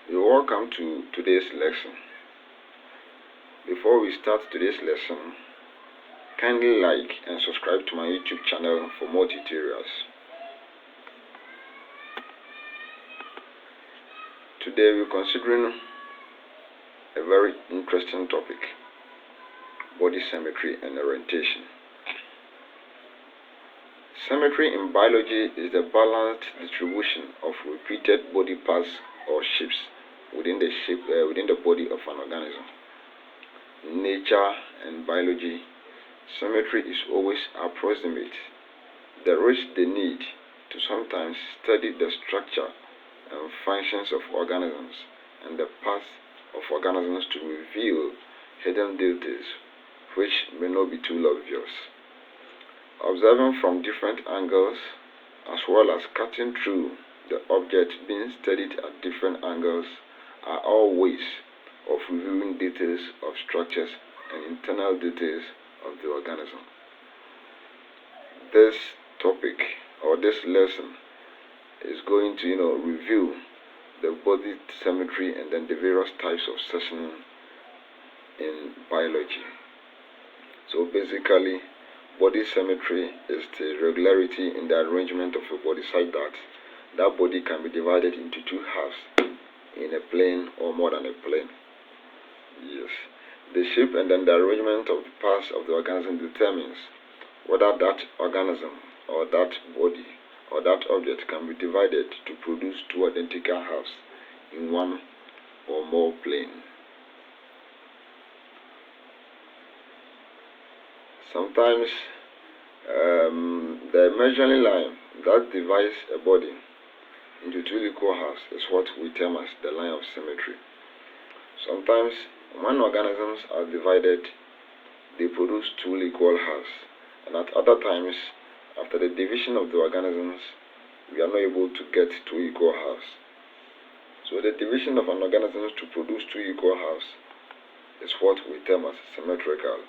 You're welcome to today's lesson. Before we start today's lesson, kindly like and subscribe to my YouTube channel for more tutorials. Today we're considering a very interesting topic: body symmetry and orientation. Symmetry in biology is the balanced distribution of repeated body parts or shapes within the body of an organism. In nature and biology, symmetry is always approximate. There is the need to sometimes study the structure and functions of organisms and the parts of organisms to reveal hidden details which may not be too obvious. Observing from different angles, as well as cutting through the object being studied at different angles, are all ways of reviewing details of structures and internal details of the organism. This topic or this lesson is going to review the body symmetry and then the various types of sectioning in biology. So basically, body symmetry is the regularity in the arrangement of a body such that that body can be divided into two halves in a plane or more than a plane. Yes. The shape and then the arrangement of the parts of the organism determines whether that organism or that body or that object can be divided to produce two identical halves in one or more plane. Sometimes the measuring line that divides a body into two equal halves is what we term as the line of symmetry. Sometimes when organisms are divided, they produce two equal halves, and at other times, after the division of the organisms, we are not able to get two equal halves. So the division of an organism to produce two equal halves is what we term as symmetrical,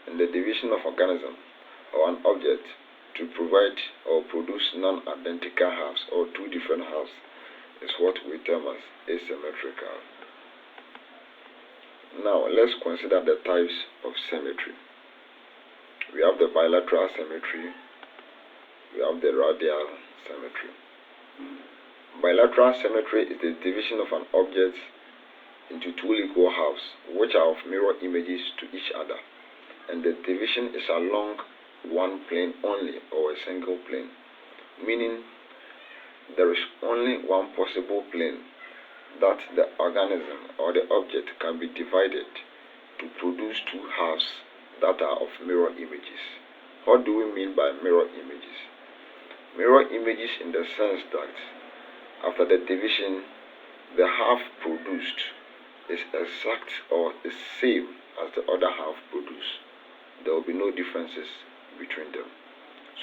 and the division of organism or an object to provide or produce non-identical halves or two different halves is what we term as asymmetrical. Now let's consider the types of symmetry. We have the bilateral symmetry, we have the radial symmetry. Bilateral symmetry is the division of an object into two equal halves which are of mirror images to each other, and the division is along one plane only or a single plane, meaning there is only one possible plane that the organism or the object can be divided to produce two halves that are of mirror images. What do we mean by mirror images? Mirror images in the sense that after the division, the half produced is exact or is same as the other half produced. There will be no differences between them.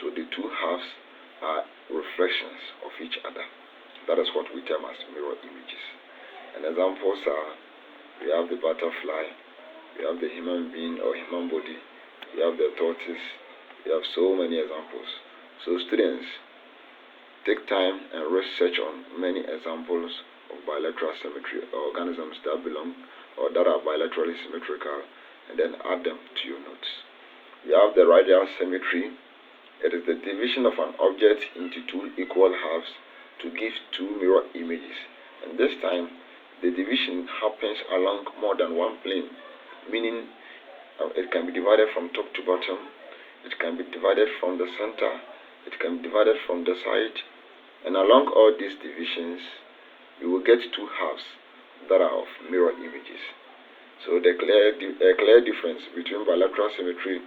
So the two halves are reflections of each other. That is what we term as mirror images. And examples are, we have the butterfly, we have the human being or human body, we have the tortoise, we have so many examples. So students, take time and research on many examples of bilateral symmetry or organisms that belong or that are bilaterally symmetrical, and then add them to your notes. We have the radial symmetry. It is the division of an object into two equal halves to give two mirror images, and this time the division happens along more than one plane, meaning it can be divided from top to bottom, it can be divided from the center, it can be divided from the side, and along all these divisions you will get two halves that are of mirror images. So the clear difference between bilateral symmetry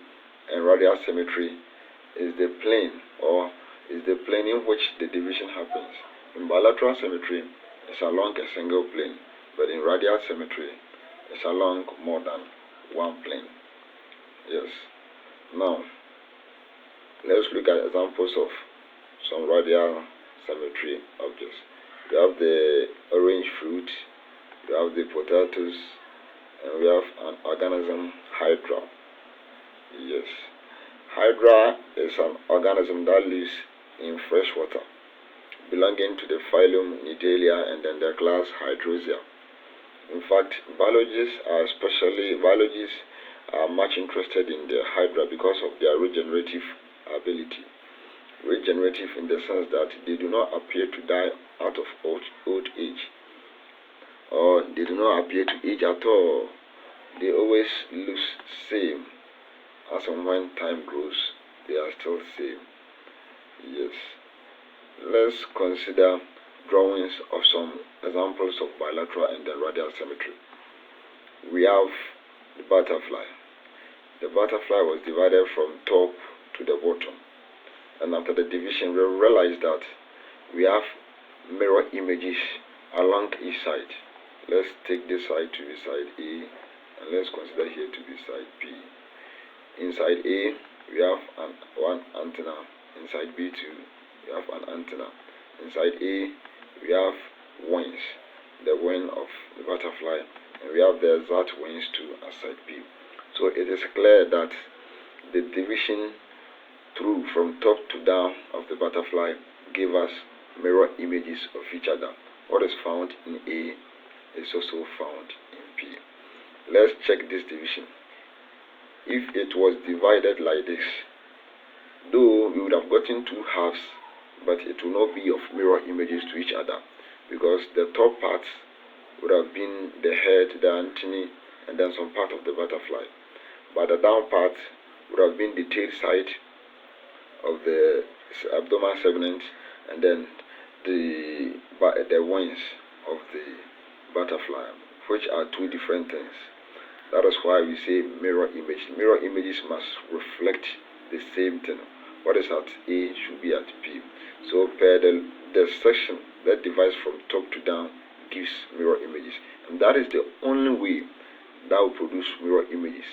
and radial symmetry is the plane in which the division happens. In bilateral symmetry, it's along a single plane, but in radial symmetry, it's along more than one plane. Yes. Now, let's look at examples of some radial symmetry objects. We have the orange fruit, we have the potatoes, and we have an organism, Hydra. Yes. Hydra is an organism that lives in fresh water. belonging to the phylum Nidalia and then the class Hydrosia. In fact, biologists are much interested in the Hydra because of their regenerative ability. Regenerative in the sense that they do not appear to die out of old age, or they do not appear to age at all. They always look same. As and when time grows, they are still same. Yes. Let's consider drawings of some examples of bilateral and then radial symmetry. We have the butterfly. The butterfly was divided from top to the bottom. And after the division, we realized that we have mirror images along each side. Let's take this side to be side A, and let's consider here to be side B. Inside A, we have one antenna. Inside B too, we have an antenna. Inside A, we have wings, the wing of the butterfly, and we have the exact wings too at side B. So it is clear that the division through from top to down of the butterfly gave us mirror images of each other. What is found in A is also found in P. Let's check this division. If it was divided like this, though we would have gotten two halves, but it will not be of mirror images to each other, because the top part would have been the head, the antennae, and then some part of the butterfly. But the down part would have been the tail side of the abdominal segment, and then the wings of the butterfly, which are two different things. That is why we say mirror image. Mirror images must reflect the same thing. What is at A should be at B. So per the section that divides from top to down gives mirror images, and that is the only way that will produce mirror images.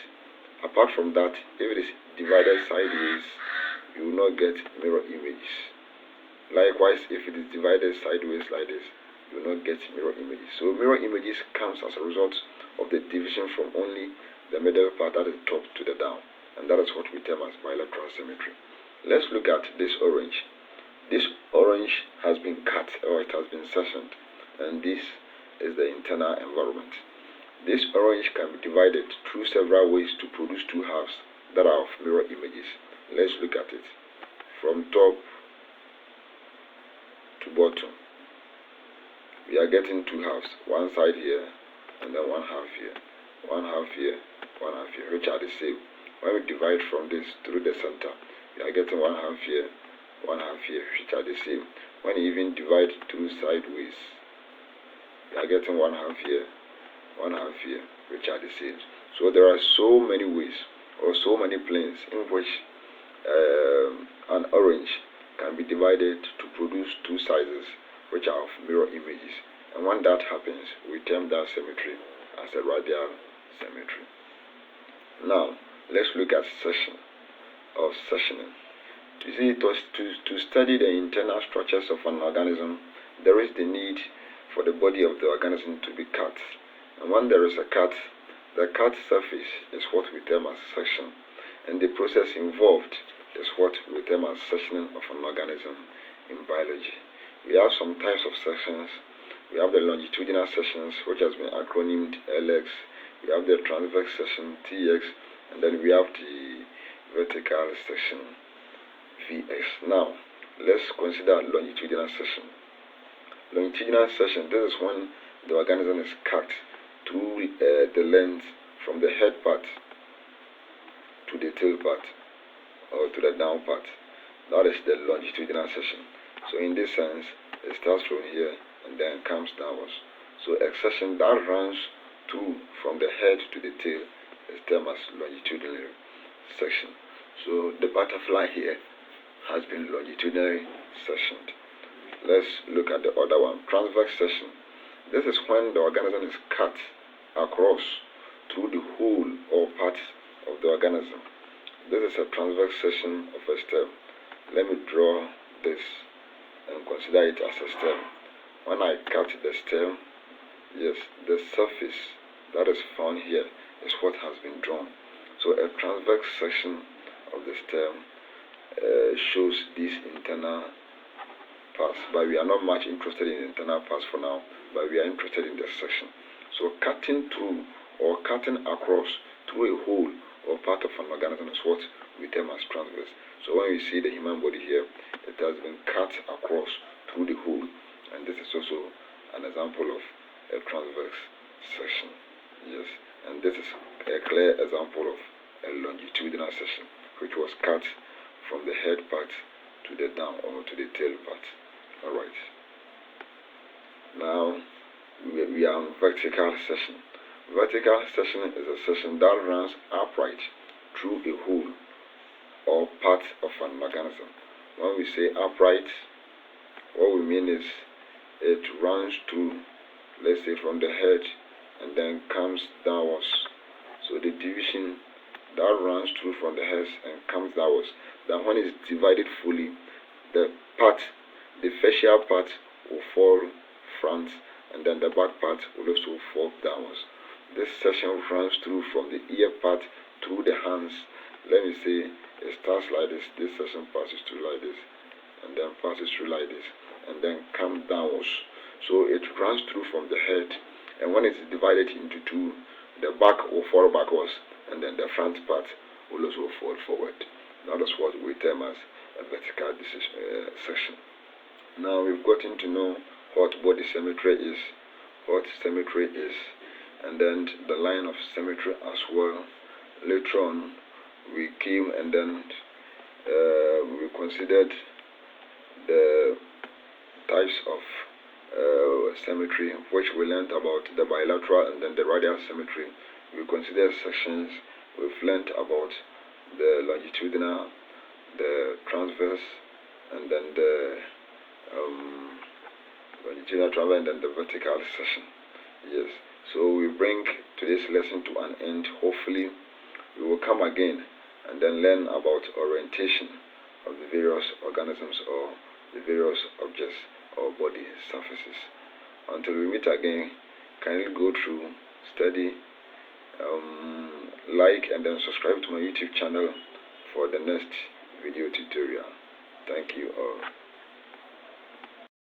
Apart from that, if it is divided sideways, you will not get mirror images. Likewise, if it is divided sideways like this, you will not get mirror images. So mirror images comes as a result of the division from only the middle part, that is top, to the down, and that is what we term as bilateral symmetry. Let's look at this orange. This orange has been cut, or it has been sectioned, and this is the internal environment. This orange can be divided through several ways to produce two halves that are of mirror images. Let's look at it. From top to bottom, we are getting two halves, one side here and then one half here, one half here, one half here, which are the same. When we divide from this through the center, we are getting one half here, one half here, which are the same. When you even divide through sideways, we are getting one half here, one half here, which are the same. So there are so many ways, or so many planes in which an orange can be divided to produce two sizes which are of mirror images. And when that happens, we term that symmetry as a radial symmetry. Now, let's look at section or sectioning. You see, to study the internal structures of an organism, there is the need for the body of the organism to be cut. And when there is a cut, the cut surface is what we term as section. And the process involved is what we term as sectioning of an organism in biology. We have some types of sections. We have the longitudinal sections, which has been acronymed LX. We have the transverse section, TX, and then we have the vertical section, VX. Now, let's consider longitudinal section. Longitudinal section, this is when the organism is cut through the length from the head part to the tail part, or to the down part. That is the longitudinal section. So in this sense, it starts from here and then comes downwards. So a section that runs through from the head to the tail is termed as longitudinal section. So the butterfly here has been longitudinally sectioned. Let's look at the other one, transverse section. This is when the organism is cut across through the whole or part of the organism. This is a transverse section of a stem. Let me draw this and consider it as a stem. When I cut the stem, yes, the surface that is found here is what has been drawn. So a transverse section of the stem shows this internal parts, but we are not much interested in internal parts for now, but we are interested in the section. So cutting through or cutting across through a whole or part of an organism is what we term as transverse. So when you see the human body here, it has been cut across through the whole, and this is also an example of a transverse section. Yes, and this is a clear example of a longitudinal section, which was cut from the head part to the down or to the tail part. Alright. Now we are on vertical section. Vertical section is a section that runs upright through a whole or part of an organism. When we say upright, what we mean is it runs through, let's say, from the head and then comes downwards. So the division that runs through from the head and comes downwards, then when it's divided fully, the facial part will fall front, and then the back part will also fall downwards. This section runs through from the ear part through the hands. Let me say it starts like this. This section passes through like this, and then passes through like this, and then comes downwards. So it runs through from the head, and when it's divided into two, the back will fall backwards, and then the front part will also fall forward. That is what we term as a vertical section. Now we've gotten to know what body symmetry is, and then the line of symmetry as well. Later on, we came and then we considered the types of symmetry, which we learned about the bilateral and then the radial symmetry. We considered sections. We've learned about the longitudinal, the transverse, and then the longitudinal transverse, and then the vertical section. Yes. So we bring today's lesson to an end. Hopefully, we will come again and then learn about orientation of the various organisms or the various objects or body surfaces. Until we meet again, kindly go through, study, like, and then subscribe to my YouTube channel for the next video tutorial. Thank you all.